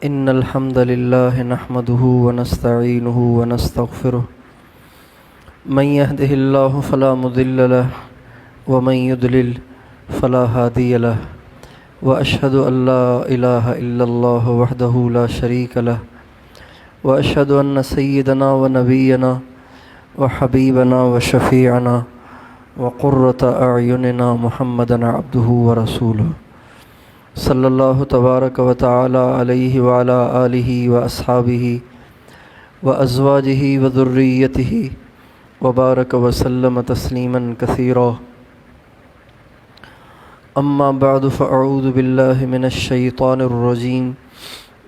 إن الحمد لله نحمده ونستعينه ونستغفره من يهده الله فلا مضل له ومن يضلل فلا هادي له وأشهد أن لا إله إلا الله وحده لا شريك له وأشهد أن سيدنا ونبينا وحبيبنا وشفيعنا وقرة أعيننا محمدا عبده ورسوله صلی اللہ تبارک و تعالی علیہ وعلی آلہ واصحابہ وازواجہ وذریتہ وبارک وسلم تسلیما کثیرا اما بعد فاعوذ باللہ من الشیطان الرجیم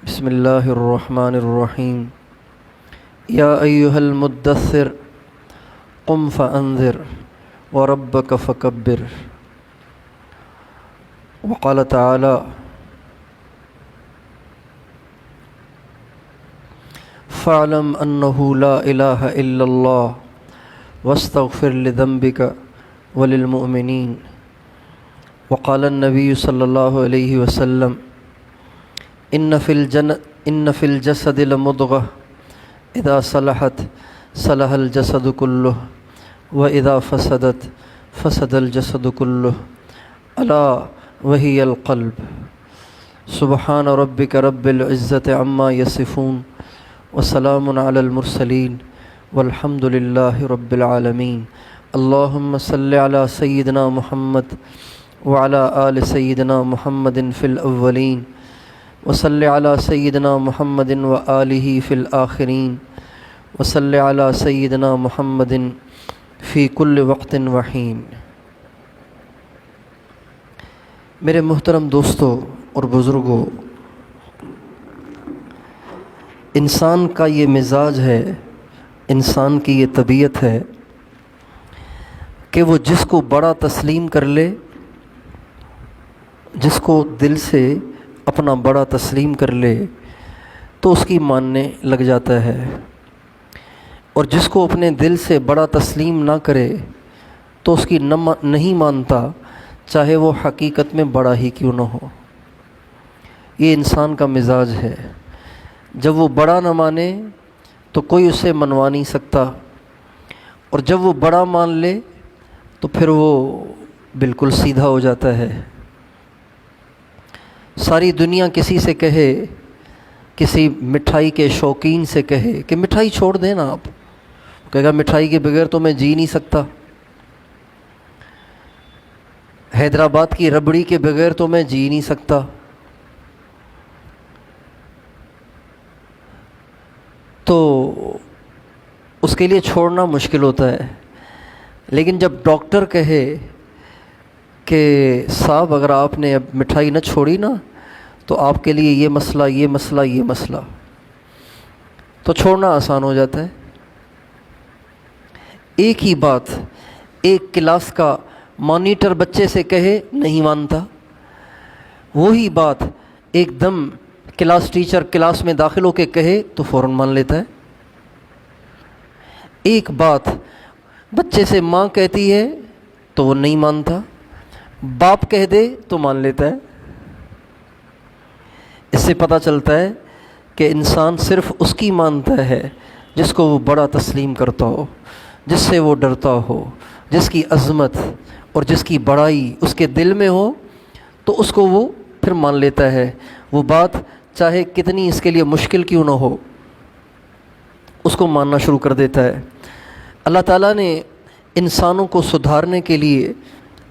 بسم اللہ الرحمن الرحیم یا ایہا المدثر قم فانذر وربک فکبر وقال تعالی فاعلم انه لا الہ الا اللہ واستغفر لذنبك وللمؤمنین وقال النبی صلی اللہ علیہ وسلم ان فی الجسد لمضغة اذا صلحت صلح الجسد كله واذا فسدت فسد الجسد كله الا وہی القلب سبحان ربک رب العزت عما یصفون وسلام علی المرسلین والحمد للہ رب العالمین اللہم صلی علی سیدنا محمد وعلی آل سیدنا محمد فی الاولین وصلی علی سیدنا محمد وآلہ فی الآخرین وصلی علی سیدنا محمد فی کل وقت وحین۔ میرے محترم دوستو اور بزرگوں، انسان کا یہ مزاج ہے، انسان کی یہ طبیعت ہے کہ وہ جس کو بڑا تسلیم کر لے، جس کو دل سے اپنا بڑا تسلیم کر لے تو اس کی ماننے لگ جاتا ہے، اور جس کو اپنے دل سے بڑا تسلیم نہ کرے تو اس کی نہیں مانتا، چاہے وہ حقیقت میں بڑا ہی کیوں نہ ہو۔ یہ انسان کا مزاج ہے، جب وہ بڑا نہ مانے تو کوئی اسے منوا نہیں سکتا، اور جب وہ بڑا مان لے تو پھر وہ بالکل سیدھا ہو جاتا ہے۔ ساری دنیا کسی سے کہے، کسی مٹھائی کے شوقین سے کہے کہ مٹھائی چھوڑ دیں نا، آپ کہے گا مٹھائی کے بغیر تو میں جی نہیں سکتا، حیدرآباد کی ربڑی کے بغیر تو میں جی نہیں سکتا۔ تو اس کے لیے چھوڑنا مشکل ہوتا ہے، لیکن جب ڈاکٹر کہے کہ صاحب اگر آپ نے اب مٹھائی نہ چھوڑی نا تو آپ کے لیے یہ مسئلہ یہ مسئلہ یہ مسئلہ، تو چھوڑنا آسان ہو جاتا ہے۔ ایک ہی بات ایک کلاس کا مانیٹر بچے سے کہے نہیں مانتا، وہی بات ایک دم کلاس ٹیچر کلاس میں داخل ہو کے کہے تو فوراً مان لیتا ہے۔ ایک بات بچے سے ماں کہتی ہے تو وہ نہیں مانتا، باپ کہہ دے تو مان لیتا ہے۔ اس سے پتہ چلتا ہے کہ انسان صرف اس کی مانتا ہے جس کو وہ بڑا تسلیم کرتا ہو، جس سے وہ ڈرتا ہو، جس کی عظمت اور جس کی بڑائی اس کے دل میں ہو، تو اس کو وہ پھر مان لیتا ہے۔ وہ بات چاہے کتنی اس کے لیے مشکل کیوں نہ ہو، اس کو ماننا شروع کر دیتا ہے۔ اللہ تعالیٰ نے انسانوں کو سدھارنے کے لیے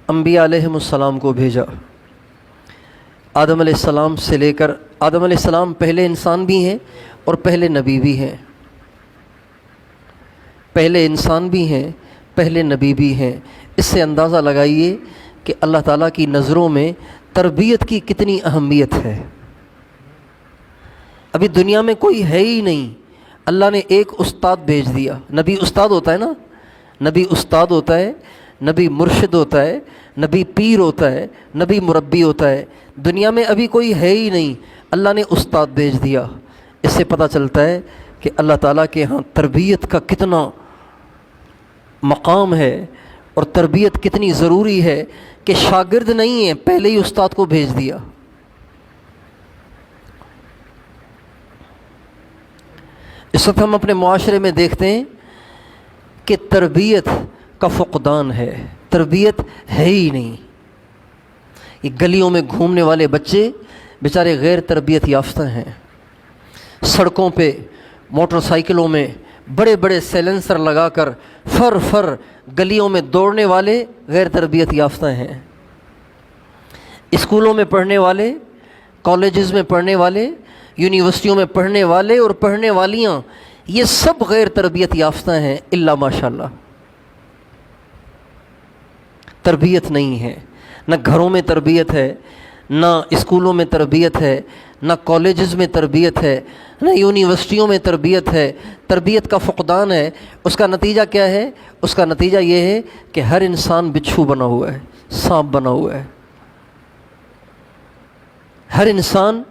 انبیاء علیہم السلام کو بھیجا۔ آدم علیہ السلام سے لے کر آدم علیہ السلام پہلے انسان بھی ہیں اور پہلے نبی بھی ہیں، پہلے انسان بھی ہیں پہلے نبی بھی ہیں۔ اس سے اندازہ لگائیے کہ اللہ تعالیٰ کی نظروں میں تربیت کی کتنی اہمیت ہے۔ ابھی دنیا میں کوئی ہے ہی نہیں، اللہ نے ایک استاد بھیج دیا۔ نبی استاد ہوتا ہے نا، نبی استاد ہوتا ہے، نبی مرشد ہوتا ہے، نبی پیر ہوتا ہے، نبی مربی ہوتا ہے۔ دنیا میں ابھی کوئی ہے ہی نہیں، اللہ نے استاد بھیج دیا۔ اس سے پتہ چلتا ہے کہ اللہ تعالیٰ کے ہاں تربیت کا کتنا مقام ہے اور تربیت کتنی ضروری ہے کہ شاگرد نہیں ہے، پہلے ہی استاد کو بھیج دیا۔ اس وقت ہم اپنے معاشرے میں دیکھتے ہیں کہ تربیت کا فقدان ہے، تربیت ہے ہی نہیں۔ یہ گلیوں میں گھومنے والے بچے بیچارے غیر تربیت یافتہ ہیں، سڑکوں پہ موٹر سائیکلوں میں بڑے بڑے سیلنسر لگا کر فر فر گلیوں میں دوڑنے والے غیر تربیت یافتہ ہیں، اسکولوں میں پڑھنے والے، کالجز میں پڑھنے والے، یونیورسٹیوں میں پڑھنے والے اور پڑھنے والیاں، یہ سب غیر تربیت یافتہ ہیں الا ماشاء اللہ۔ تربیت نہیں ہے، نہ گھروں میں تربیت ہے، نہ اسکولوں میں تربیت ہے، نہ کالجز میں تربیت ہے، نہ یونیورسٹیوں میں تربیت ہے۔ تربیت کا فقدان ہے۔ اس کا نتیجہ کیا ہے؟ اس کا نتیجہ یہ ہے کہ ہر انسان بچھو بنا ہوا ہے، سانپ بنا ہوا ہے۔ ہر انسان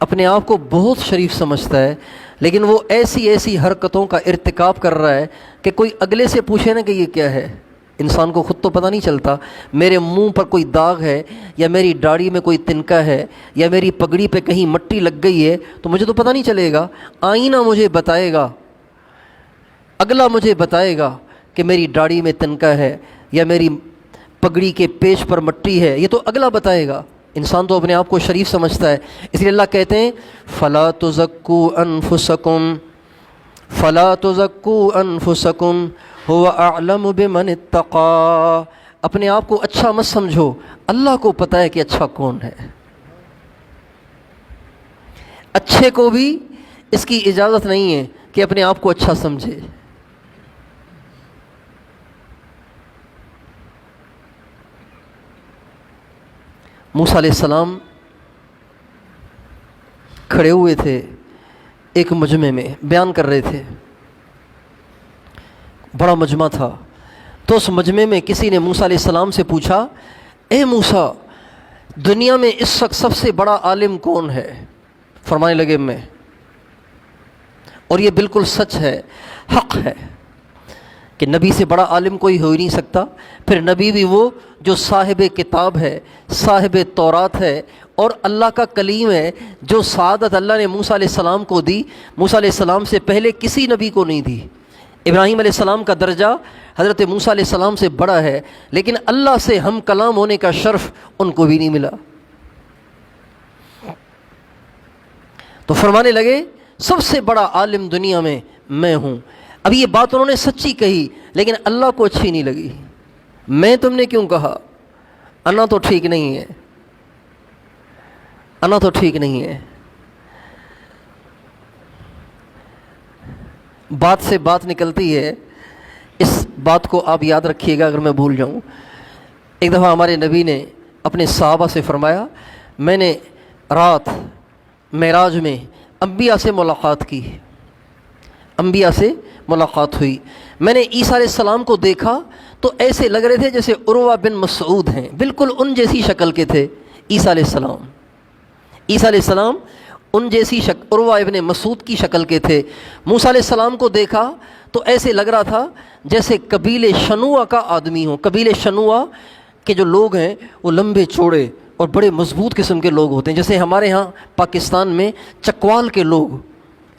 اپنے آپ کو بہت شریف سمجھتا ہے، لیکن وہ ایسی حرکتوں کا ارتکاب کر رہا ہے کہ کوئی اگلے سے پوچھے نا کہ یہ کیا ہے۔ انسان کو خود تو پتہ نہیں چلتا، میرے منہ پر کوئی داغ ہے، یا میری داڑھی میں کوئی تنکا ہے، یا میری پگڑی پہ کہیں مٹی لگ گئی ہے تو مجھے تو پتہ نہیں چلے گا، آئینہ مجھے بتائے گا، اگلا مجھے بتائے گا کہ میری داڑھی میں تنکا ہے یا میری پگڑی کے پیچ پر مٹی ہے، یہ تو اگلا بتائے گا۔ انسان تو اپنے آپ کو شریف سمجھتا ہے، اس لیے اللہ کہتے ہیں فَلَا تُزَكُّوا أَنفُسَكُمْ فَلَا تُزَكُّوا أَنفُسَكُمْ هُوَ أَعْلَمُ بِمَنِ اتَّقَىٰ۔ اپنے آپ کو اچھا مت سمجھو، اللہ کو پتہ ہے کہ اچھا کون ہے۔ اچھے کو بھی اس کی اجازت نہیں ہے کہ اپنے آپ کو اچھا سمجھے۔ موسیٰ علیہ السلام کھڑے ہوئے تھے ایک مجمع میں، بیان کر رہے تھے، بڑا مجمع تھا۔ تو اس مجمع میں کسی نے موسیٰ علیہ السلام سے پوچھا، اے موسیٰ، دنیا میں اس وقت سب سے بڑا عالم کون ہے؟ فرمانے لگے میں۔ اور یہ بالکل سچ ہے، حق ہے کہ نبی سے بڑا عالم کوئی ہو ہی نہیں سکتا۔ پھر نبی بھی وہ جو صاحب کتاب ہے، صاحب تورات ہے، اور اللہ کا کلیم ہے، جو سعادت اللہ نے موسیٰ علیہ السلام کو دی، موسیٰ علیہ السلام سے پہلے کسی نبی کو نہیں دی۔ ابراہیم علیہ السلام کا درجہ حضرت موسیٰ علیہ السلام سے بڑا ہے، لیکن اللہ سے ہم کلام ہونے کا شرف ان کو بھی نہیں ملا۔ تو فرمانے لگے سب سے بڑا عالم دنیا میں ہوں۔ اب یہ بات انہوں نے سچی کہی، لیکن اللہ کو اچھی نہیں لگی۔ میں تم نے کیوں کہا؟ انا تو ٹھیک نہیں ہے، انا تو ٹھیک نہیں ہے۔ بات سے بات نکلتی ہے، اس بات کو آپ یاد رکھیے گا اگر میں بھول جاؤں۔ ایک دفعہ ہمارے نبی نے اپنے صحابہ سے فرمایا، میں نے رات معراج میں انبیاء سے ملاقات کی، انبیاء سے ملاقات ہوئی۔ میں نے عیسیٰ علیہ السلام کو دیکھا تو ایسے لگ رہے تھے جیسے عروہ بن مسعود ہیں، بالکل ان جیسی شکل کے تھے عیسیٰ علیہ السلام۔ عیسیٰ علیہ السلام ان جیسی عروہ ابن مسعود کی شکل کے تھے۔ موسیٰ علیہ السلام کو دیکھا تو ایسے لگ رہا تھا جیسے قبیلے شنوع کا آدمی ہو۔ قبیلے شنوع کے جو لوگ ہیں وہ لمبے چوڑے اور بڑے مضبوط قسم کے لوگ ہوتے ہیں، جیسے ہمارے ہاں پاکستان میں چکوال کے لوگ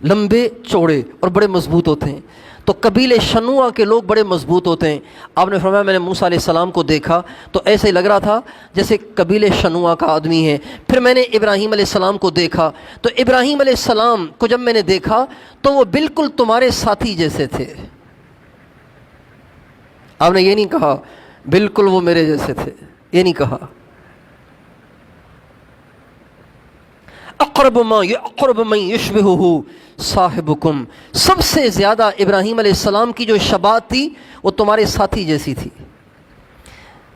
لمبے چوڑے اور بڑے مضبوط ہوتے ہیں، تو قبیلے شنوع کے لوگ بڑے مضبوط ہوتے ہیں۔ آپ نے فرمایا میں نے موسیٰ علیہ السلام کو دیکھا تو ایسے لگ رہا تھا جیسے قبیلے شنوع کا آدمی ہے۔ پھر میں نے ابراہیم علیہ السلام کو دیکھا تو ابراہیم علیہ السلام کو جب میں نے دیکھا تو وہ بالکل تمہارے ساتھی جیسے تھے۔ آپ نے یہ نہیں کہا بالکل وہ میرے جیسے تھے، یہ نہیں کہا۔ اقرب من یشبہہ صاحبکم، سب سے زیادہ ابراہیم علیہ السلام کی جو شباہت تھی وہ تمہارے ساتھی جیسی تھی۔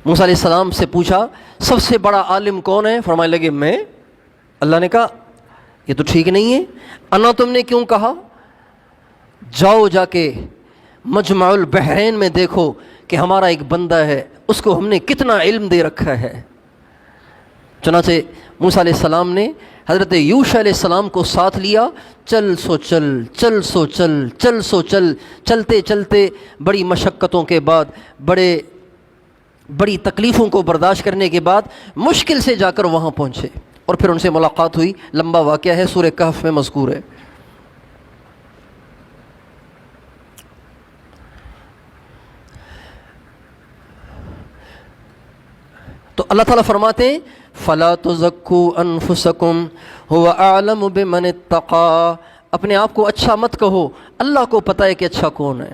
موسیٰ علیہ السلام سے پوچھا سب سے بڑا عالم کون ہے؟ فرمانے لگے میں۔ اللہ نے کہا یہ تو ٹھیک نہیں ہے، انا تم نے کیوں کہا؟ جاؤ جا کے مجمع البحرین میں دیکھو کہ ہمارا ایک بندہ ہے، اس کو ہم نے کتنا علم دے رکھا ہے۔ چنانچہ موسیٰ علیہ السلام نے حضرت یوشع علیہ السلام کو ساتھ لیا، چل سو چل، چل سو چل، چل سو چل، چلتے چلتے بڑی مشقتوں کے بعد، بڑی تکلیفوں کو برداشت کرنے کے بعد مشکل سے جا کر وہاں پہنچے اور پھر ان سے ملاقات ہوئی۔ لمبا واقعہ ہے، سورہ کہف میں مذکور ہے۔ تو اللہ تعالیٰ فرماتے ہیں فَلَا تُزَكُّوا أَنفُسَكُمْ هُوَ أَعْلَمُ بِمَنِ اتَّقَىٰ، اپنے آپ کو اچھا مت کہو، اللہ کو پتہ ہے کہ اچھا کون ہے۔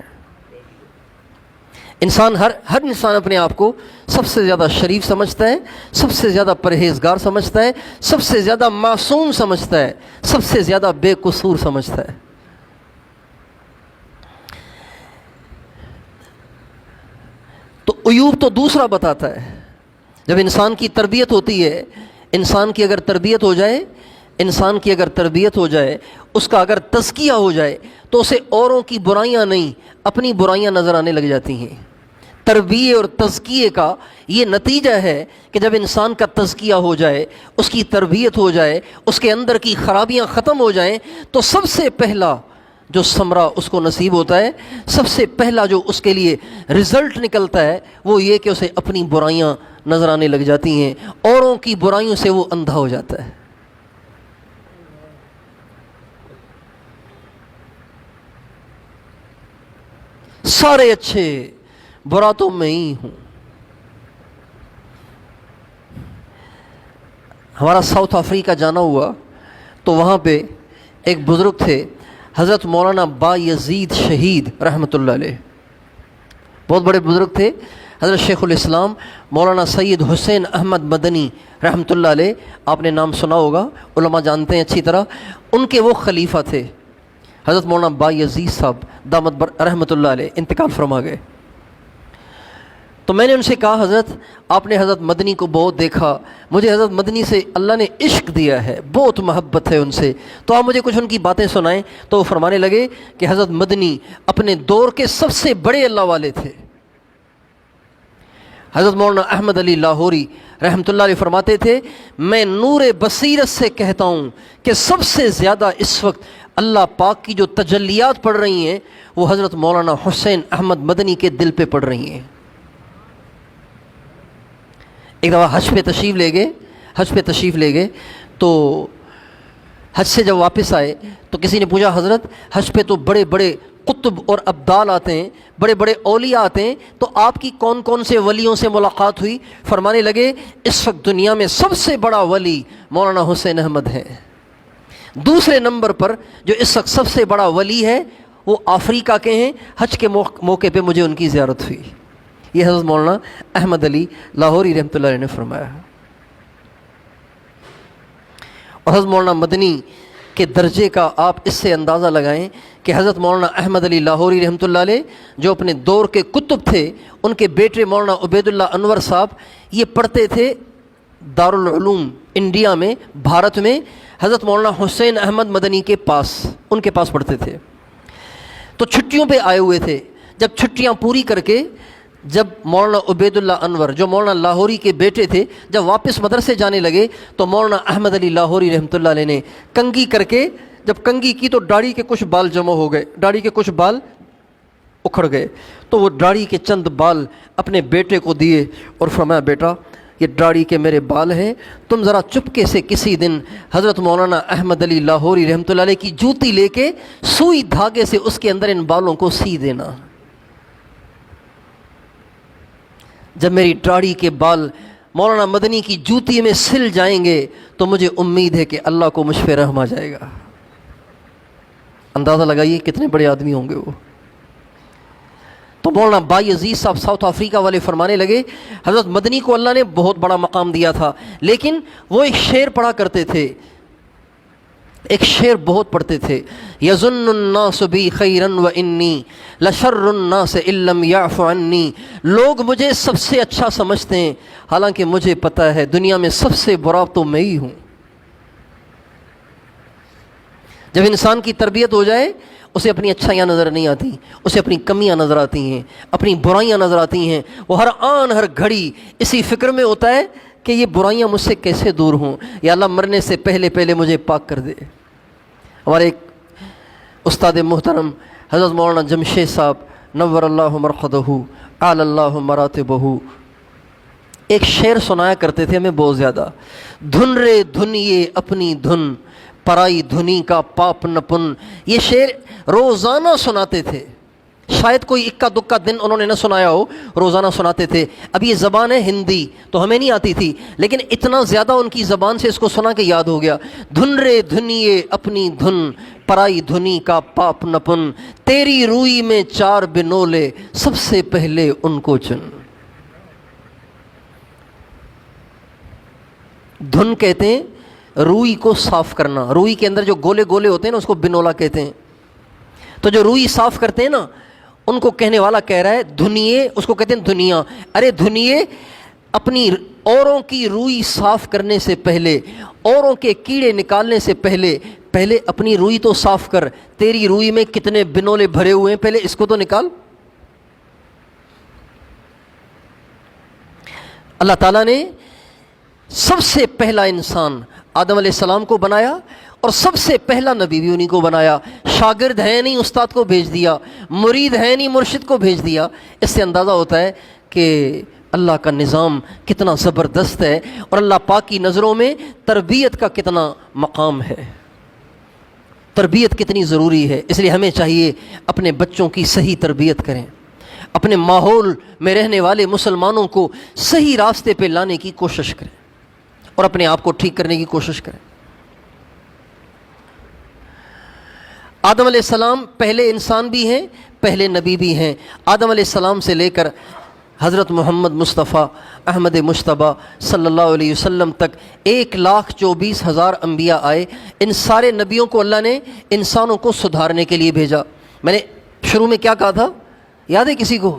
انسان ہر انسان اپنے آپ کو سب سے زیادہ شریف سمجھتا ہے، سب سے زیادہ پرہیزگار سمجھتا ہے، سب سے زیادہ معصوم سمجھتا ہے، سب سے زیادہ بے قصور سمجھتا ہے۔ تو عیوب تو دوسرا بتاتا ہے۔ جب انسان کی تربیت ہوتی ہے، انسان کی اگر تربیت ہو جائے، اس کا اگر تزکیہ ہو جائے تو اسے اوروں کی برائیاں نہیں، اپنی برائیاں نظر آنے لگ جاتی ہیں۔ تربیت اور تزکیے کا یہ نتیجہ ہے کہ جب انسان کا تزکیہ ہو جائے، اس کی تربیت ہو جائے، اس کے اندر کی خرابیاں ختم ہو جائیں، تو سب سے پہلا جو ثمرہ اس کو نصیب ہوتا ہے، سب سے پہلا جو اس کے لیے رزلٹ نکلتا ہے، وہ یہ کہ اسے اپنی برائیاں نظر آنے لگ جاتی ہیں، اوروں کی برائیوں سے وہ اندھا ہو جاتا ہے۔ سارے اچھے، برا تو میں ہی ہوں۔ ہمارا ساؤتھ افریقہ جانا ہوا تو وہاں پہ ایک بزرگ تھے، حضرت مولانا با یزید شہید رحمۃ اللہ علیہ، بہت بڑے بزرگ تھے۔ حضرت شیخ الاسلام مولانا سید حسین احمد مدنی رحمۃ اللہ علیہ، آپ نے نام سنا ہوگا، علماء جانتے ہیں اچھی طرح، ان کے وہ خلیفہ تھے۔ حضرت مولانا با یزید صاحب دامت رحمۃ اللہ علیہ انتقال فرما گئے۔ تو میں نے ان سے کہا حضرت آپ نے حضرت مدنی کو بہت دیکھا، مجھے حضرت مدنی سے اللہ نے عشق دیا ہے، بہت محبت ہے ان سے، تو آپ مجھے کچھ ان کی باتیں سنائیں۔ تو وہ فرمانے لگے کہ حضرت مدنی اپنے دور کے سب سے بڑے اللہ والے تھے۔ حضرت مولانا احمد علی لاہوری رحمۃ اللہ علیہ فرماتے تھے میں نور بصیرت سے کہتا ہوں کہ سب سے زیادہ اس وقت اللہ پاک کی جو تجلیات پڑ رہی ہیں وہ حضرت مولانا حسین احمد مدنی کے دل پہ پڑ رہی ہیں۔ ایک دفعہ حج پہ تشریف لے گئے تو حج سے جب واپس آئے تو کسی نے پوچھا حضرت حج پہ تو بڑے بڑے قطب اور ابدال آتے ہیں، بڑے بڑے اولیاء آتے ہیں، تو آپ کی کون کون سے ولیوں سے ملاقات ہوئی؟ فرمانے لگے اس وقت دنیا میں سب سے بڑا ولی مولانا حسین احمد ہے، دوسرے نمبر پر جو اس وقت سب سے بڑا ولی ہے وہ افریقہ کے ہیں، حج کے موقع پہ مجھے ان کی زیارت ہوئی۔ یہ حضرت مولانا احمد علی لاہوری رحمۃ اللہ علیہ نے فرمایا۔ اور حضرت مولانا مدنی کے درجے کا آپ اس سے اندازہ لگائیں کہ حضرت مولانا احمد علی لاہوری رحمۃ اللہ علیہ جو اپنے دور کے کتب تھے، ان کے بیٹے مولانا عبید اللہ انور صاحب یہ پڑھتے تھے دارالعلوم انڈیا میں، بھارت میں، حضرت مولانا حسین احمد مدنی کے پاس، ان کے پاس پڑھتے تھے۔ تو چھٹیوں پہ آئے ہوئے تھے، جب چھٹیاں پوری کر کے جب مولانا عبید اللہ انور جو مولانا لاہوری کے بیٹے تھے جب واپس مدرسے جانے لگے تو مولانا احمد علی لاہوری رحمۃ اللہ علیہ نے کنگھی کر کے، جب کنگھی کی تو داڑھی کے کچھ بال جمع ہو گئے، داڑھی کے کچھ بال اکھڑ گئے، تو وہ داڑھی کے چند بال اپنے بیٹے کو دیے اور فرمایا بیٹا یہ داڑھی کے میرے بال ہیں، تم ذرا چپکے سے کسی دن حضرت مولانا احمد علی لاہوری رحمۃ اللہ علیہ کی جوتی لے کے سوئی دھاگے سے اس کے اندر ان بالوں کو سی دینا۔ جب میری داڑھی کے بال مولانا مدنی کی جوتی میں سل جائیں گے تو مجھے امید ہے کہ اللہ کو مجھ پہ رحم آ جائے گا۔ اندازہ لگائیے کتنے بڑے آدمی ہوں گے وہ۔ تو مولانا بائی عزیز صاحب ساؤتھ افریقہ والے فرمانے لگے حضرت مدنی کو اللہ نے بہت بڑا مقام دیا تھا، لیکن وہ ایک شعر پڑھا کرتے تھے، ایک شعر بہت پڑھتے تھے، یظن الناس بی خیرا وانی لشر الناس ان لم یعف عنی، لوگ مجھے سب سے اچھا سمجھتے ہیں حالانکہ مجھے پتہ ہے دنیا میں سب سے برا تو میں ہی ہوں۔ جب انسان کی تربیت ہو جائے اسے اپنی اچھائیاں نظر نہیں آتی، اسے اپنی کمیاں نظر آتی ہیں، اپنی برائیاں نظر آتی ہیں، وہ ہر آن ہر گھڑی اسی فکر میں ہوتا ہے کہ یہ برائیاں مجھ سے کیسے دور ہوں، یا اللہ مرنے سے پہلے مجھے پاک کر دے۔ ہمارے ایک استاد محترم حضرت مولانا جمشید صاحب نور اللہ مرقدہ اعلی اللہ مراتبہ ایک شعر سنایا کرتے تھے ہمیں بہت زیادہ، دھن رے دھنیے اپنی دھن پرائی دھنی کا پاپ نپن، یہ شعر روزانہ سناتے تھے۔ شاید کوئی اکا دکا دن انہوں نے نہ سنایا ہو، روزانہ سناتے تھے۔ اب یہ زبان ہے ہندی تو ہمیں نہیں آتی تھی، لیکن اتنا زیادہ ان کی زبان سے اس کو سنا کہ یاد ہو گیا۔ دھن رے دھنیے اپنی دھن، پرائی دھنی کا پاپ نپن، تیری روئی میں چار بنولے، سب سے پہلے ان کو چن۔ دھن کہتے ہیں روئی کو صاف کرنا، روئی کے اندر جو گولے گولے ہوتے ہیں نا اس کو بنولا کہتے ہیں۔ تو جو روئی صاف کرتے ہیں نا ان کو کہنے والا کہہ رہا ہے دھنیے، اس کو کہتے ہیں دنیا، ارے دھنیے اپنی اوروں کی روئی صاف کرنے سے پہلے، اوروں کے کیڑے نکالنے سے پہلے اپنی روئی تو صاف کر، تیری روئی میں کتنے بنولے بھرے ہوئے ہیں پہلے اس کو تو نکال۔ اللہ تعالیٰ نے سب سے پہلا انسان آدم علیہ السلام کو بنایا اور سب سے پہلا نبی بھی انہی کو بنایا۔ شاگرد ہے نہیں استاد کو بھیج دیا، مرید ہے نہیں مرشد کو بھیج دیا۔ اس سے اندازہ ہوتا ہے کہ اللہ کا نظام کتنا زبردست ہے اور اللہ پاک کی نظروں میں تربیت کا کتنا مقام ہے، تربیت کتنی ضروری ہے۔ اس لیے ہمیں چاہیے اپنے بچوں کی صحیح تربیت کریں، اپنے ماحول میں رہنے والے مسلمانوں کو صحیح راستے پہ لانے کی کوشش کریں اور اپنے آپ کو ٹھیک کرنے کی کوشش کریں۔ آدم علیہ السلام پہلے انسان بھی ہیں، پہلے نبی بھی ہیں۔ آدم علیہ السلام سے لے کر حضرت محمد مصطفیٰ احمد مجتبیٰ صلی اللہ علیہ وسلم تک 1,24,000 انبیاء آئے۔ ان سارے نبیوں کو اللہ نے انسانوں کو سدھارنے کے لیے بھیجا۔ میں نے شروع میں کیا کہا تھا یاد ہے کسی کو؟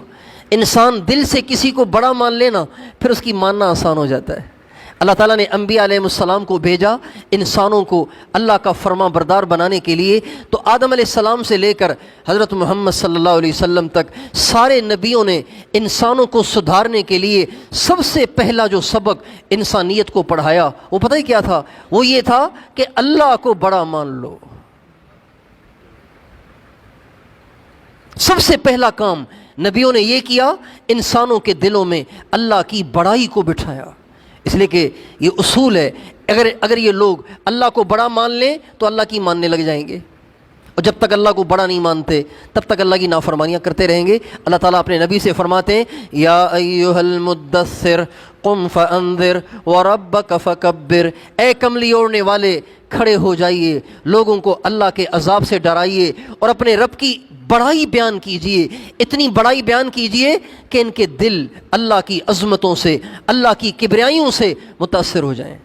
انسان دل سے کسی کو بڑا مان لینا پھر اس کی ماننا آسان ہو جاتا ہے۔ اللہ تعالیٰ نے انبیاء علیہ السلام کو بھیجا انسانوں کو اللہ کا فرما بردار بنانے کے لیے۔ تو آدم علیہ السلام سے لے کر حضرت محمد صلی اللہ علیہ وسلم تک سارے نبیوں نے انسانوں کو سدھارنے کے لیے سب سے پہلا جو سبق انسانیت کو پڑھایا وہ پتہ ہی کیا تھا؟ وہ یہ تھا کہ اللہ کو بڑا مان لو۔ سب سے پہلا کام نبیوں نے یہ کیا، انسانوں کے دلوں میں اللہ کی بڑائی کو بٹھایا۔ اس لیے کہ یہ اصول ہے، اگر یہ لوگ اللہ کو بڑا مان لیں تو اللہ کی ماننے لگ جائیں گے، اور جب تک اللہ کو بڑا نہیں مانتے تب تک اللہ کی نافرمانیاں کرتے رہیں گے۔ اللہ تعالیٰ اپنے نبی سے فرماتے ہیں یا ایھا المدثر قم فانذر وربک فکبر، اے کملی اوڑھنے والے کھڑے ہو جائیے، لوگوں کو اللہ کے عذاب سے ڈرائیے اور اپنے رب کی بڑائی بیان کیجئے، اتنی بڑائی بیان کیجئے کہ ان کے دل اللہ کی عظمتوں سے، اللہ کی کبریائیوں سے متاثر ہو جائیں۔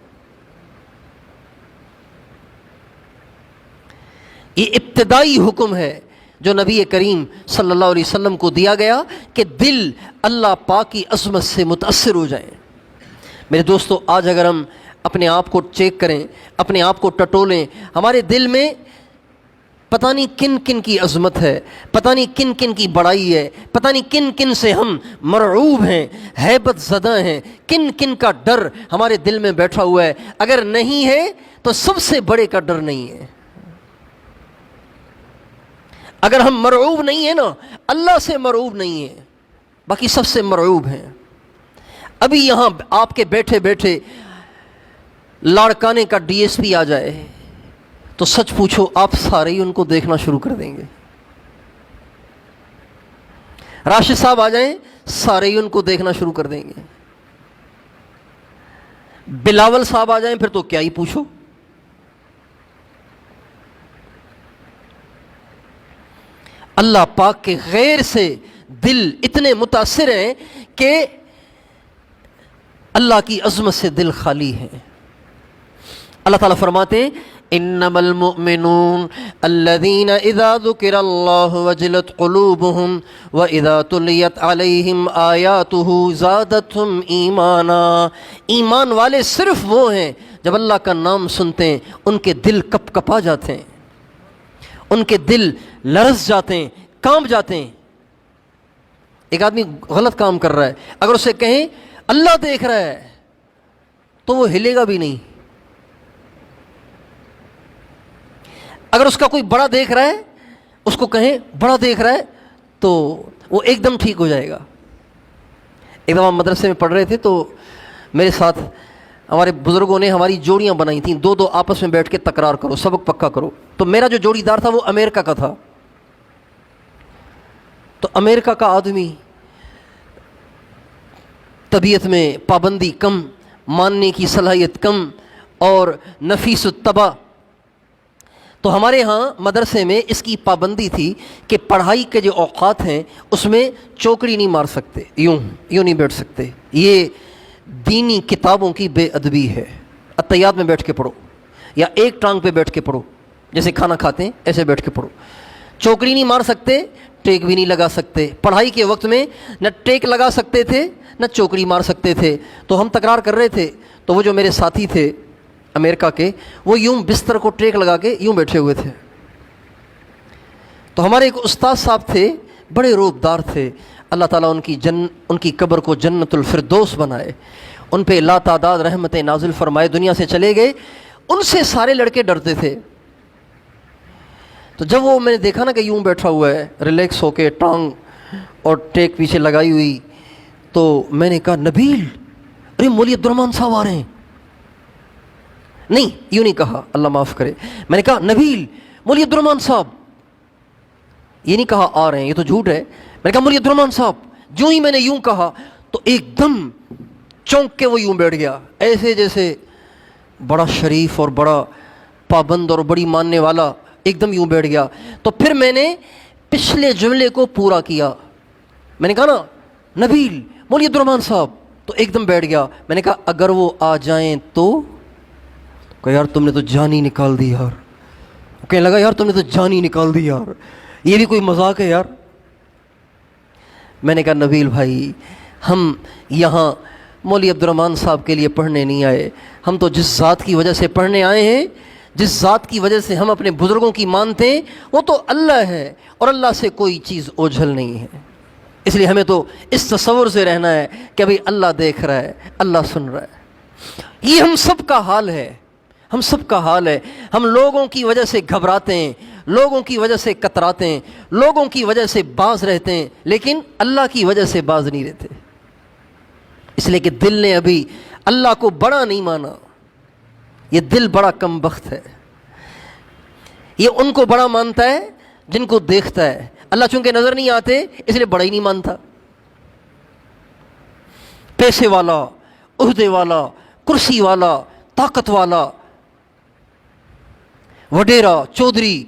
یہ ابتدائی حکم ہے جو نبی کریم صلی اللہ علیہ وسلم کو دیا گیا کہ دل اللہ پاک کی عظمت سے متاثر ہو جائیں۔ میرے دوستو، آج اگر ہم اپنے آپ کو چیک کریں، اپنے آپ کو ٹٹولیں، ہمارے دل میں پتہ نہیں کن کن کی عظمت ہے، پتہ نہیں کن کن کی بڑائی ہے، پتہ نہیں کن کن سے ہم مرعوب ہیں، ہیبت زدہ ہیں، کن کن کا ڈر ہمارے دل میں بیٹھا ہوا ہے۔ اگر نہیں ہے تو سب سے بڑے کا ڈر نہیں ہے۔ اگر ہم مرعوب نہیں ہیں نا، اللہ سے مرعوب نہیں ہیں، باقی سب سے مرعوب ہیں۔ ابھی یہاں آپ کے بیٹھے بیٹھے لاڑکانے کا ڈی ایس پی آ جائے تو سچ پوچھو آپ سارے ہی ان کو دیکھنا شروع کر دیں گے۔ راشد صاحب آ جائیں سارے ہی ان کو دیکھنا شروع کر دیں گے۔ بلاول صاحب آ جائیں پھر تو کیا ہی پوچھو۔ اللہ پاک کے غیر سے دل اتنے متاثر ہیں کہ اللہ کی عظمت سے دل خالی ہے۔ اللہ تعالیٰ فرماتے ہیں انما المؤمنون الذين اذا ذكر الله وجلت قلوبهم واذا تليت عليهم آياته زادتهم ایمانا، ایمان والے صرف وہ ہیں جب اللہ کا نام سنتے ہیں ان کے دل کپ کپا جاتے ہیں، ان کے دل لرز جاتے ہیں، کانپ جاتے ہیں۔ ایک آدمی غلط کام کر رہا ہے، اگر اسے کہیں اللہ دیکھ رہا ہے تو وہ ہلے گا بھی نہیں۔ اگر اس کا کوئی بڑا دیکھ رہا ہے، اس کو کہیں بڑا دیکھ رہا ہے تو وہ ایک دم ٹھیک ہو جائے گا۔ ایک دم ہم مدرسے میں پڑھ رہے تھے تو میرے ساتھ ہمارے بزرگوں نے ہماری جوڑیاں بنائی تھیں، دو دو آپس میں بیٹھ کے تکرار کرو، سبق پکا کرو۔ تو میرا جو جوڑی دار تھا وہ امریکہ کا تھا، تو امریکہ کا آدمی طبیعت میں پابندی کم، ماننے کی صلاحیت کم اور نفیس الطبع، تو ہمارے ہاں مدرسے میں اس کی پابندی تھی کہ پڑھائی کے جو اوقات ہیں اس میں چوکڑی نہیں مار سکتے، یوں نہیں بیٹھ سکتے، یہ دینی کتابوں کی بے ادبی ہے۔ اتحیات میں بیٹھ کے پڑھو یا ایک ٹانگ پہ بیٹھ کے پڑھو، جیسے کھانا کھاتے ہیں ایسے بیٹھ کے پڑھو، چوکڑی نہیں مار سکتے، ٹیک بھی نہیں لگا سکتے۔ پڑھائی کے وقت میں نہ ٹیک لگا سکتے تھے نہ چوکڑی مار سکتے تھے۔ تو ہم تکرار کر رہے تھے، تو وہ جو میرے ساتھی تھے امریکہ کے، وہ یوں بستر کو ٹیک لگا کے یوں بیٹھے ہوئے تھے۔ تو ہمارے ایک استاد صاحب تھے، بڑے روبدار تھے، اللہ تعالیٰ ان کی قبر کو جنت الفردوس بنائے، ان پہ لا تعداد رحمتیں نازل فرمائے، دنیا سے چلے گئے۔ ان سے سارے لڑکے ڈرتے تھے۔ تو جب وہ میں نے دیکھا نا کہ یوں بیٹھا ہوا ہے ریلیکس ہو کے، ٹانگ اور ٹیک پیچھے لگائی ہوئی، تو میں نے کہا نبیل، ارے مولوی عبد الرحمن صاحب آ رہے ہیں۔ نہیں، یوں نہیں کہا، اللہ معاف کرے، میں نے کہا نبیل، مولوی عبد الرحمن صاحب۔ یہ نہیں کہا آ رہے ہیں، یہ تو جھوٹ ہے۔ میں نے کہا مولوی عبد الرحمن صاحب۔ جو ہی میں نے یوں کہا تو ایک دم چونک کے وہ یوں بیٹھ گیا، ایسے جیسے بڑا شریف اور بڑا پابند اور بڑی ماننے والا، ایک دم یوں بیٹھ گیا۔ تو پھر میں نے پچھلے جملے کو پورا کیا، میں نے کہا نا نبیل، مولوی عبد الرحمن صاحب، تو ایک دم بیٹھ گیا۔ میں نے کہا اگر وہ آ جائیں تو؟ کہ یار تم نے تو جان ہی نکال دی یار۔ کہنے لگا یار تم نے تو جان ہی نکال دی یار، یہ بھی کوئی مذاق ہے یار۔ میں نے کہا نبیل بھائی، ہم یہاں مولوی عبد الرحمن صاحب کے لیے پڑھنے نہیں آئے، ہم تو جس ذات کی وجہ سے پڑھنے آئے ہیں، جس ذات کی وجہ سے ہم اپنے بزرگوں کی مانتے ہیں، وہ تو اللہ ہے، اور اللہ سے کوئی چیز اوجھل نہیں ہے۔ اس لیے ہمیں تو اس تصور سے رہنا ہے کہ ابھی اللہ دیکھ رہا ہے، اللہ سن رہا ہے۔ یہ ہم سب کا حال ہے، ہم سب کا حال ہے۔ ہم لوگوں کی وجہ سے گھبراتے ہیں، لوگوں کی وجہ سے کتراتے ہیں، لوگوں کی وجہ سے باز رہتے ہیں، لیکن اللہ کی وجہ سے باز نہیں رہتے، اس لیے کہ دل نے ابھی اللہ کو بڑا نہیں مانا۔ یہ دل بڑا کم بخت ہے، یہ ان کو بڑا مانتا ہے جن کو دیکھتا ہے۔ اللہ چونکہ نظر نہیں آتے اس لیے بڑا ہی نہیں مانتا۔ پیسے والا، عہدے والا، کرسی والا، طاقت والا، وڈیرا، چودھری،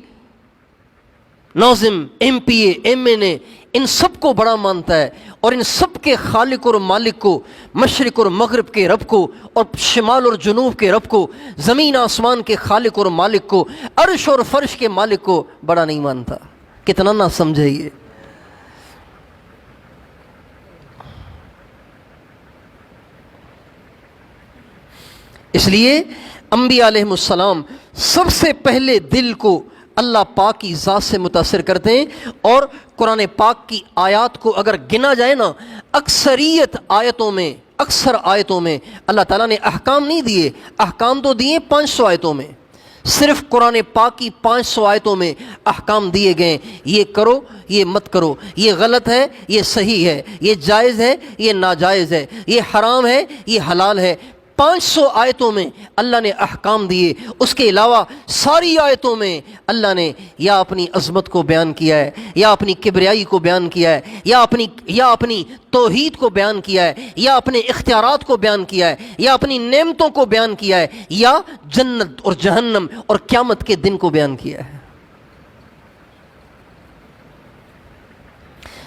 ناظم، ایم پی اے، ایم این اے، ان سب کو بڑا مانتا ہے، اور ان سب کے خالق اور مالک کو، مشرق اور مغرب کے رب کو، اور شمال اور جنوب کے رب کو، زمین آسمان کے خالق اور مالک کو، عرش اور فرش کے مالک کو بڑا نہیں مانتا۔ کتنا نہ سمجھے یہ۔ اس لیے انبیاء علیہم السلام سب سے پہلے دل کو اللہ پاک کی ذات سے متاثر کرتے ہیں، اور قرآن پاک کی آیات کو اگر گنا جائے نا، اکثر آیتوں میں اللہ تعالیٰ نے احکام نہیں دیے، احکام تو دیے 500 آیتوں میں، صرف قرآن پاک کی 500 آیتوں میں احکام دیے گئے، یہ کرو، یہ مت کرو، یہ غلط ہے، یہ صحیح ہے، یہ جائز ہے، یہ ناجائز ہے، یہ حرام ہے، یہ حلال ہے۔ 500 آیتوں میں اللہ نے احکام دیے۔ اس کے علاوہ ساری آیتوں میں اللہ نے یا اپنی عظمت کو بیان کیا ہے، یا اپنی کبریائی کو بیان کیا ہے، یا اپنی توحید کو بیان کیا ہے، یا اپنے اختیارات کو بیان کیا ہے، یا اپنی نعمتوں کو بیان کیا ہے، یا جنت اور جہنم اور قیامت کے دن کو بیان کیا ہے۔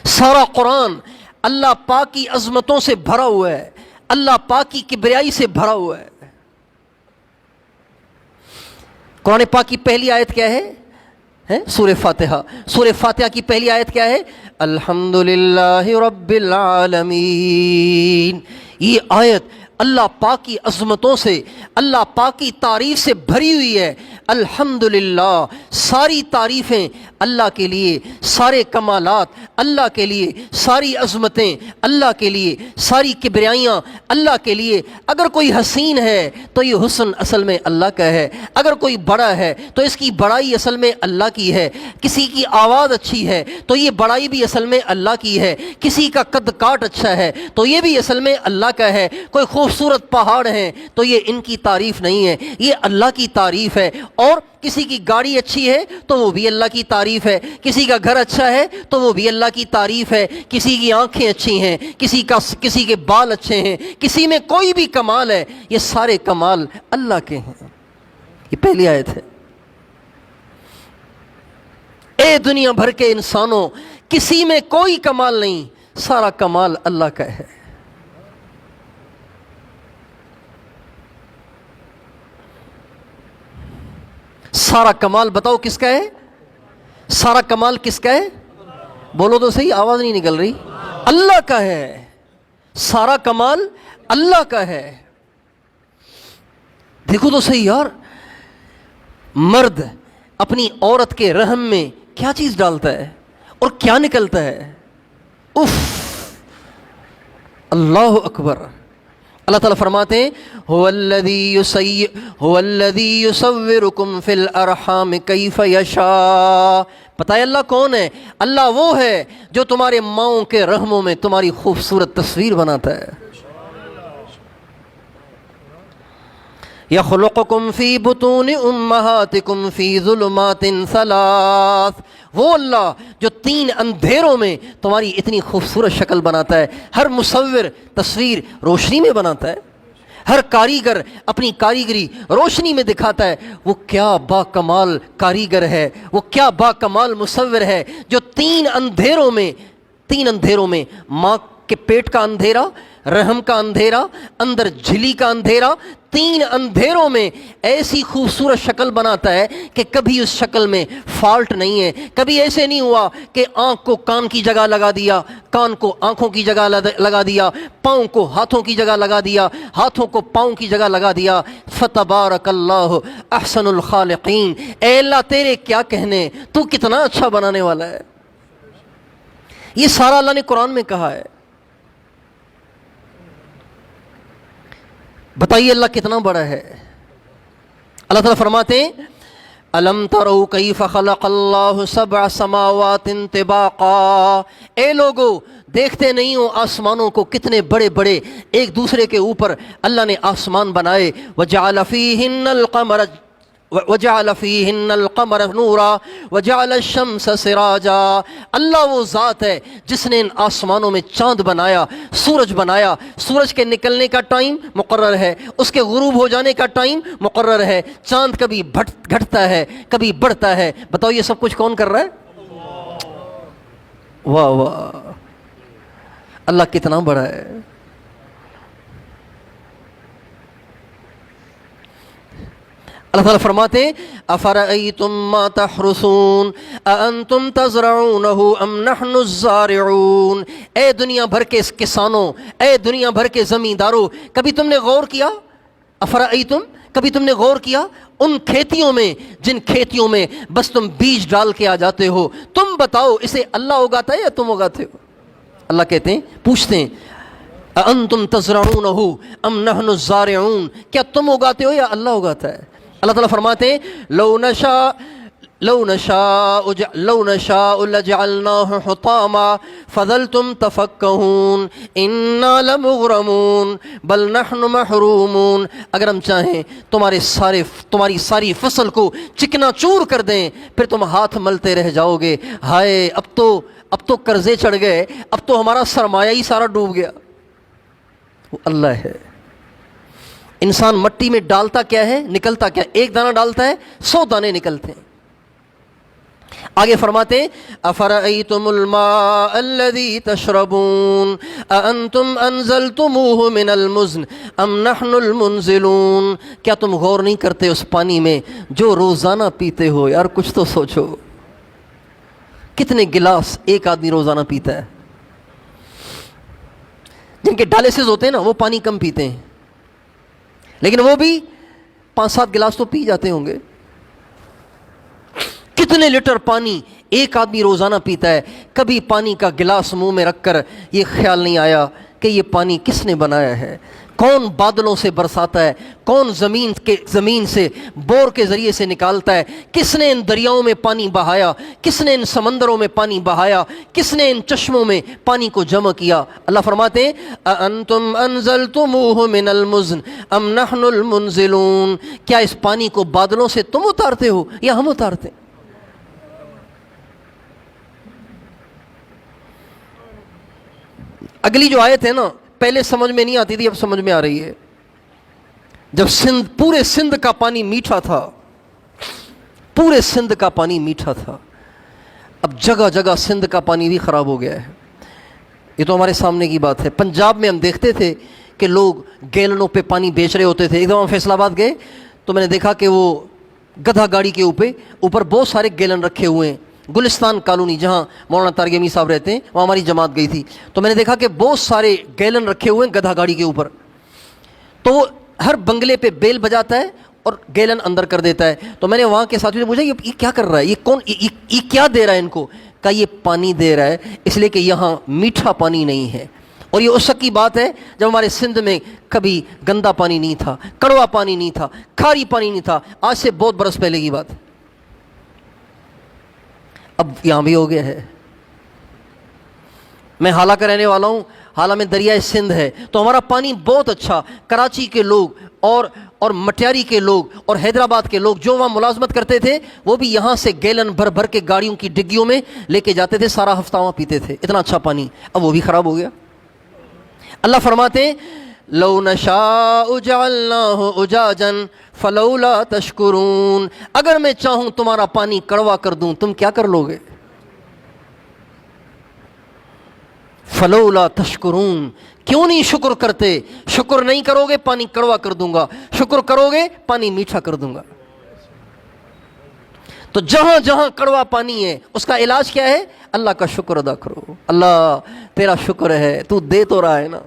سارا قرآن اللہ پاک کی عظمتوں سے بھرا ہوا ہے، اللہ پاک کی کبریائی سے بھرا ہوا ہے۔ قرآن پاک کی پہلی آیت کیا ہے؟ سورہ فاتحہ۔ سورہ فاتحہ کی پہلی آیت کیا ہے؟ الحمدللہ رب العالمین۔ یہ آیت اللہ پاک کی عظمتوں سے، اللہ پاک کی تعریف سے بھری ہوئی ہے۔ الحمدللہ، ساری تعریفیں اللہ کے لیے، سارے کمالات اللہ کے لیے، ساری عظمتیں اللہ کے لیے، ساری کبریائیاں اللہ کے لیے۔ اگر کوئی حسین ہے تو یہ حسن اصل میں اللہ کا ہے، اگر کوئی بڑا ہے تو اس کی بڑائی اصل میں اللہ کی ہے، کسی کی آواز اچھی ہے تو یہ بڑائی بھی اصل میں اللہ کی ہے، کسی کا قد کاٹ اچھا ہے تو یہ بھی اصل میں اللہ کا ہے، کوئی خوبصورت پہاڑ ہیں تو یہ ان کی تعریف نہیں ہے، یہ اللہ کی تعریف ہے۔ اور کسی کی گاڑی اچھی ہے تو وہ بھی اللہ کی تعریف ہے، کسی کا گھر اچھا ہے تو وہ بھی اللہ کی تعریف ہے، کسی کی آنکھیں اچھی ہیں، کسی کے بال اچھے ہیں، کسی میں کوئی بھی کمال ہے، یہ سارے کمال اللہ کے ہیں۔ یہ پہلی آیت ہے۔ اے دنیا بھر کے انسانوں، کسی میں کوئی کمال نہیں، سارا کمال اللہ کا ہے۔ سارا کمال بتاؤ کس کا ہے؟ سارا کمال کس کا ہے؟ بولو تو صحیح، آواز نہیں نکل رہی۔ اللہ کا ہے، سارا کمال اللہ کا ہے۔ دیکھو تو صحیح یار، مرد اپنی عورت کے رحم میں کیا چیز ڈالتا ہے اور کیا نکلتا ہے، اف، اللہ اکبر۔ اللہ تعالیٰ فرماتے ہیں هو الذی یصورکم فی الارحام کیف یشاء۔ پتہ ہے اللہ کون ہے؟ اللہ وہ ہے جو تمہارے ماؤں کے رحموں میں تمہاری خوبصورت تصویر بناتا ہے۔ یخلقکم فی بطون امہاتکم فی ظلمات ثلاث۔ وہ اللہ جو 3 اندھیروں میں تمہاری اتنی خوبصورت شکل بناتا ہے۔ ہر مصور تصویر روشنی میں بناتا ہے، ہر کاریگر اپنی کاریگری روشنی میں دکھاتا ہے۔ وہ کیا با کمال کاریگر ہے، وہ کیا با کمال مصور ہے جو 3 اندھیروں میں ماں کے پیٹ کا اندھیرا، رحم کا اندھیرا، اندر جھلی کا اندھیرا، 3 اندھیروں میں ایسی خوبصورت شکل بناتا ہے کہ کبھی اس شکل میں فالٹ نہیں ہے۔ کبھی ایسے نہیں ہوا کہ آنکھ کو کان کی جگہ لگا دیا، کان کو آنکھوں کی جگہ لگا دیا، پاؤں کو ہاتھوں کی جگہ لگا دیا، ہاتھوں کو پاؤں کی جگہ لگا دیا۔ فتبارک اللہ احسن الخالقین۔ اے اللہ تیرے کیا کہنے، تو کتنا اچھا بنانے والا ہے۔ یہ سارا اللہ نے قرآن میں کہا ہے۔ بتائیے اللہ کتنا بڑا ہے۔ اللہ تعالیٰ فرماتے ہیں الم تروا کیف خلق اللہ 7 سماوات طباقا۔ اے لوگو دیکھتے نہیں ہو آسمانوں کو کتنے بڑے بڑے ایک دوسرے کے اوپر اللہ نے آسمان بنائے۔ وجعل فیہن القمر نورا وجعل الشمس سراجا۔ اللہ وہ ذات ہے جس نے ان آسمانوں میں چاند بنایا، سورج بنایا۔ سورج کے نکلنے کا ٹائم مقرر ہے، اس کے غروب ہو جانے کا ٹائم مقرر ہے۔ چاند کبھی گھٹتا ہے کبھی بڑھتا ہے۔ بتاؤ یہ سب کچھ کون کر رہا ہے؟ واہ واہ، اللہ کتنا بڑا ہے۔ اللہ تعالیٰ فرماتے ہیں افرأیتم ما تحرثون اانتم تزرعونه ام نحن الزارعون۔ اے دنیا بھر کے کسانوں، اے دنیا بھر کے زمینداروں، کبھی تم نے غور کیا؟ افرأیتم، کبھی تم نے غور کیا ان کھیتیوں میں جن کھیتیوں میں بس تم بیج ڈال کے آ جاتے ہو؟ تم بتاؤ اسے اللہ اگاتا ہے یا تم اگاتے ہو؟ اللہ کہتے ہیں، پوچھتے ہیں اانتم تزرعونه ام نحن الزارعون، کیا تم اگاتے ہو یا اللہ اگاتا ہے؟ اللہ تعالیٰ فرماتے ہیں لو نشاء لجعلناه حطاما فظلتم تفکہون انا لمغرمون بل نحن محرومون۔ اگر ہم چاہیں تمہاری ساری فصل کو چکنا چور کر دیں، پھر تم ہاتھ ملتے رہ جاؤ گے، ہائے اب تو قرضے چڑھ گئے، اب تو ہمارا سرمایہ ہی سارا ڈوب گیا۔ وہ اللہ ہے۔ انسان مٹی میں ڈالتا کیا ہے، نکلتا کیا؟ ایک دانہ ڈالتا ہے 100 دانے نکلتے ہیں۔ آگے فرماتے ہیں افرأیتم الماء الذی تشربون اانتم انزلتموه من المزن ام نحن المنزلون۔ کیا تم غور نہیں کرتے اس پانی میں جو روزانہ پیتے ہو؟ یار کچھ تو سوچو، کتنے گلاس ایک آدمی روزانہ پیتا ہے؟ جن کے ڈائلسس ہوتے ہیں نا وہ پانی کم پیتے ہیں، لیکن وہ بھی 5-7 گلاس تو پی جاتے ہوں گے۔ کتنے لیٹر پانی ایک آدمی روزانہ پیتا ہے؟ کبھی پانی کا گلاس منہ میں رکھ کر یہ خیال نہیں آیا کہ یہ پانی کس نے بنایا ہے؟ کون بادلوں سے برساتا ہے، کون زمین سے بور کے ذریعے سے نکالتا ہے، کس نے ان دریاؤں میں پانی بہایا، کس نے ان سمندروں میں پانی بہایا، کس نے ان چشموں میں پانی کو جمع کیا۔ اللہ فرماتے ہیں اَأَنتُمْ أَنزَلْتُمُوهُ مِنَ الْمُزْنِ أَمْ نَحْنُ الْمُنزِلُونَ، کیا اس پانی کو بادلوں سے تم اتارتے ہو یا ہم اتارتے ہیں؟ اگلی جو آیت ہے نا، پہلے سمجھ میں نہیں آتی تھی، اب سمجھ میں آ رہی ہے۔ جب پورے سندھ کا پانی میٹھا تھا، پورے سندھ کا پانی میٹھا تھا، اب جگہ جگہ سندھ کا پانی بھی خراب ہو گیا ہے۔ یہ تو ہمارے سامنے کی بات ہے۔ پنجاب میں ہم دیکھتے تھے کہ لوگ گیلنوں پہ پانی بیچ رہے ہوتے تھے۔ ایک دفعہ ہم فیصل آباد گئے تو میں نے دیکھا کہ وہ گدھا گاڑی کے اوپر بہت سارے گیلن رکھے ہوئے ہیں۔ گلستان کالونی جہاں مولانا طارق امی صاحب رہتے ہیں، وہاں ہماری جماعت گئی تھی، تو میں نے دیکھا کہ بہت سارے گیلن رکھے ہوئے ہیں گدھا گاڑی کے اوپر۔ تو وہ ہر بنگلے پہ بیل بجاتا ہے اور گیلن اندر کر دیتا ہے۔ تو میں نے وہاں کے ساتھیوں سے پوچھا یہ کیا کر رہا ہے، یہ کیا دے رہا ہے ان کو؟ کہا یہ پانی دے رہا ہے، اس لیے کہ یہاں میٹھا پانی نہیں ہے۔ اور یہ اس وقت کی بات ہے جب ہمارے سندھ میں کبھی گندا پانی نہیں تھا، کڑوا پانی نہیں تھا، کھاری پانی نہیں تھا۔ آج سے بہت برس پہلے کی بات ہے۔ اب یہاں بھی ہو گیا ہے۔ میں حالہ کا رہنے والا ہوں، حالہ میں دریائے سندھ ہے، تو ہمارا پانی بہت اچھا۔ کراچی کے لوگ اور مٹیاری کے لوگ اور حیدرآباد کے لوگ جو وہاں ملازمت کرتے تھے، وہ بھی یہاں سے گیلن بھر بھر کے گاڑیوں کی ڈگیوں میں لے کے جاتے تھے، سارا ہفتہ وہاں پیتے تھے، اتنا اچھا پانی۔ اب وہ بھی خراب ہو گیا۔ اللہ فرماتے ہیں لو نشاء جعلناہ اجاجا فلولا تشکرون، اگر میں چاہوں تمہارا پانی کڑوا کر دوں، تم کیا کر لو گے؟ فلولا تشکرون، کیوں نہیں شکر کرتے؟ شکر نہیں کرو گے پانی کڑوا کر دوں گا، شکر کرو گے پانی میٹھا کر دوں گا۔ تو جہاں جہاں کڑوا پانی ہے اس کا علاج کیا ہے؟ اللہ کا شکر ادا کرو۔ اللہ تیرا شکر ہے، تو دے تو رہا ہے نا،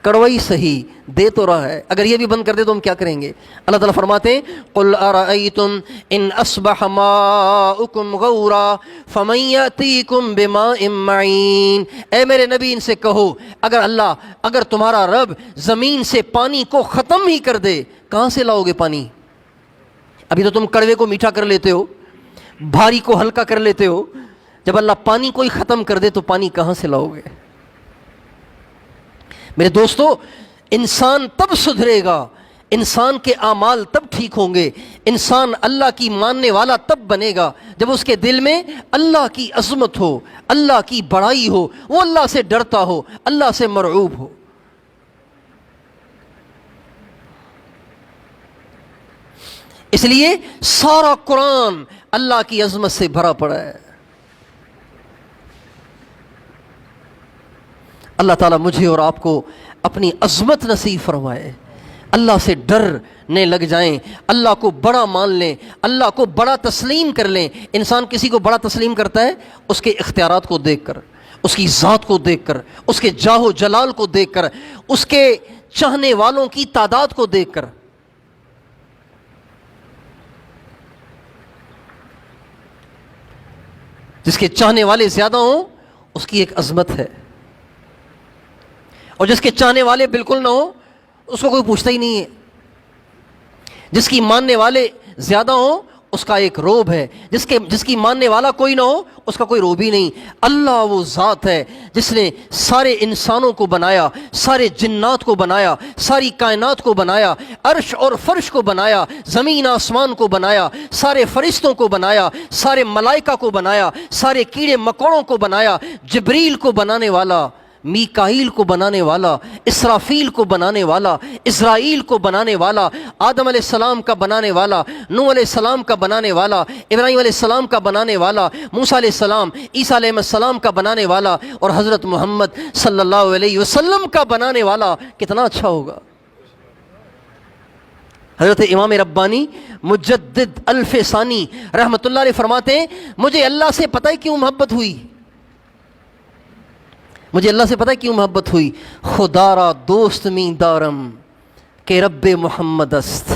کڑوائی صحیح دے تو رہا ہے، اگر یہ بھی بند کر دے تو ہم کیا کریں گے؟ اللہ تعالیٰ فرماتے ہیں قل ارأیتم ان اصبح ماؤکم غورا فمن یأتیکم بماء معین، اے میرے نبی ان سے کہو اگر تمہارا رب زمین سے پانی کو ختم ہی کر دے، کہاں سے لاؤ گے پانی؟ ابھی تو تم کڑوے کو میٹھا کر لیتے ہو، بھاری کو ہلکا کر لیتے ہو، جب اللہ پانی کو ہی ختم کر دے تو پانی کہاں سے لاؤ گے؟ میرے دوستو، انسان تب سدھرے گا، انسان کے اعمال تب ٹھیک ہوں گے، انسان اللہ کی ماننے والا تب بنے گا جب اس کے دل میں اللہ کی عظمت ہو، اللہ کی بڑائی ہو، وہ اللہ سے ڈرتا ہو، اللہ سے مرعوب ہو۔ اس لیے سارا قرآن اللہ کی عظمت سے بھرا پڑا ہے۔ اللہ تعالیٰ مجھے اور آپ کو اپنی عظمت نصیب فرمائے، اللہ سے ڈرنے لگ جائیں، اللہ کو بڑا مان لیں، اللہ کو بڑا تسلیم کر لیں۔ انسان کسی کو بڑا تسلیم کرتا ہے اس کے اختیارات کو دیکھ کر، اس کی ذات کو دیکھ کر، اس کے جاہ و جلال کو دیکھ کر، اس کے چاہنے والوں کی تعداد کو دیکھ کر۔ جس کے چاہنے والے زیادہ ہوں اس کی ایک عظمت ہے، اور جس کے چاہنے والے بالکل نہ ہوں اس کو کوئی پوچھتا ہی نہیں ہے۔ جس کی ماننے والے زیادہ ہوں اس کا ایک روب ہے، جس کی ماننے والا کوئی نہ ہو اس کا کوئی روب ہی نہیں۔ اللہ وہ ذات ہے جس نے سارے انسانوں کو بنایا، سارے جنات کو بنایا، ساری کائنات کو بنایا، عرش اور فرش کو بنایا، زمین آسمان کو بنایا، سارے فرشتوں کو بنایا، سارے ملائکہ کو بنایا، سارے کیڑے مکوڑوں کو بنایا، جبریل کو بنانے والا، میکائیل کو بنانے والا، اسرافیل کو بنانے والا، اسرائیل کو بنانے والا، آدم علیہ السلام کا بنانے والا، نوح علیہ السلام کا بنانے والا، ابراہیم علیہ السلام کا بنانے والا، موسیٰ علیہ السلام، عیسیٰ علیہ السلام کا بنانے والا، اور حضرت محمد صلی اللہ علیہ وسلم کا بنانے والا، کتنا اچھا ہوگا۔ حضرت امام ربانی مجدد الف ثانی رحمۃ اللہ علیہ فرماتے ہیں مجھے اللہ سے پتہ ہے کیوں محبت ہوئی، مجھے اللہ سے پتہ ہے کیوں محبت ہوئی، خدا را دوست می دارم کہ رب محمد است،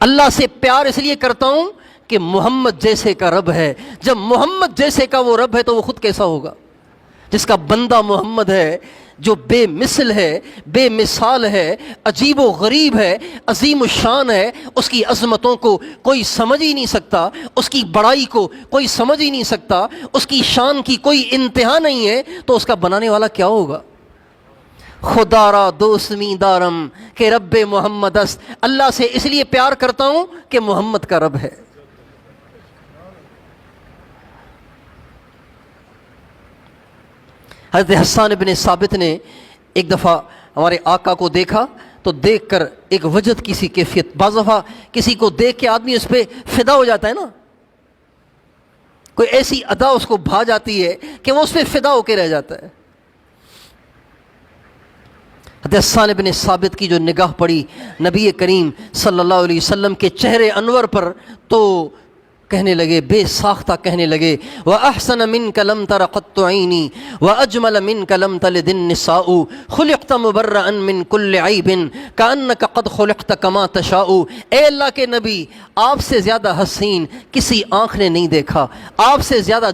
اللہ سے پیار اس لیے کرتا ہوں کہ محمد جیسے کا رب ہے۔ جب محمد جیسے کا وہ رب ہے تو وہ خود کیسا ہوگا؟ جس کا بندہ محمد ہے، جو بے مثل ہے، بے مثال ہے، عجیب و غریب ہے، عظیم الشان ہے، اس کی عظمتوں کو کوئی سمجھ ہی نہیں سکتا، اس کی بڑائی کو کوئی سمجھ ہی نہیں سکتا، اس کی شان کی کوئی انتہا نہیں ہے، تو اس کا بنانے والا کیا ہوگا؟ خدا را دوست می دارم کہ رب محمد است، اللہ سے اس لیے پیار کرتا ہوں کہ محمد کا رب ہے۔ حضرت حسان بن ثابت نے ایک دفعہ ہمارے آقا کو دیکھا تو دیکھ کر ایک وجد کی سی کیفیت، بعض دفعہ کسی کو دیکھ کے آدمی اس پہ فدا ہو جاتا ہے نا، کوئی ایسی ادا اس کو بھا جاتی ہے کہ وہ اس پہ فدا ہو کے رہ جاتا ہے۔ حضرت حسان بن ثابت کی جو نگاہ پڑی نبی کریم صلی اللہ علیہ وسلم کے چہرے انور پر تو کہنے لگے، بے ساختہ کہنے لگے، وَأَحْسَنَ مِنْكَ لَمْ تَرَ قَطُّ عَيْنِي وَأَجْمَلَ مِنْكَ لَمْ تَلِدِ النِّسَاءُ خُلِقْتَ مُبَرَّأً مِنْ كُلِّ عَيْبٍ كَأَنَّكَ قَدْ خُلِقْتَ كَمَا تَشَاءُ۔ اے اللہ کے نبی، آپ سے زیادہ حسین کسی آنکھ نے نہیں دیکھا، آپ سے زیادہ